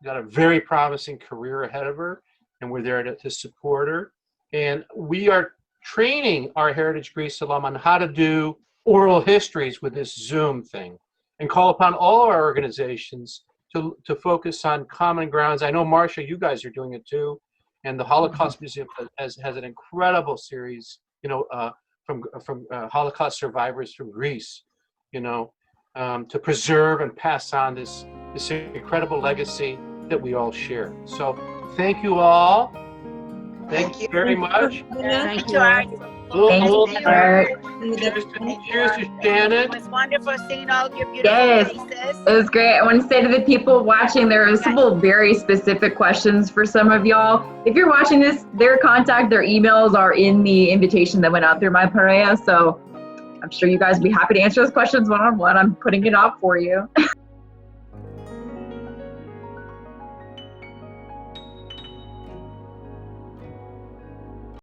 got a very promising career ahead of her, and we're there to support her. And we are training our Heritage Greece alum on how to do oral histories with this Zoom thing, and call upon all our organizations to focus on common grounds. I know, Marcia, you guys are doing it too, and the Holocaust Museum has an incredible series, you know, from Holocaust survivors from Greece, you know, to preserve and pass on this incredible legacy that we all share. So thank you all. Thank you very much. Thank you, Art. Cheers to Shannon. It was wonderful seeing all your beautiful faces. It was great. I want to say to the people watching, there are several very specific questions for some of y'all. If you're watching this, their emails are in the invitation that went out through my Pareia. So I'm sure you guys would be happy to answer those questions one-on-one. I'm putting it out for you.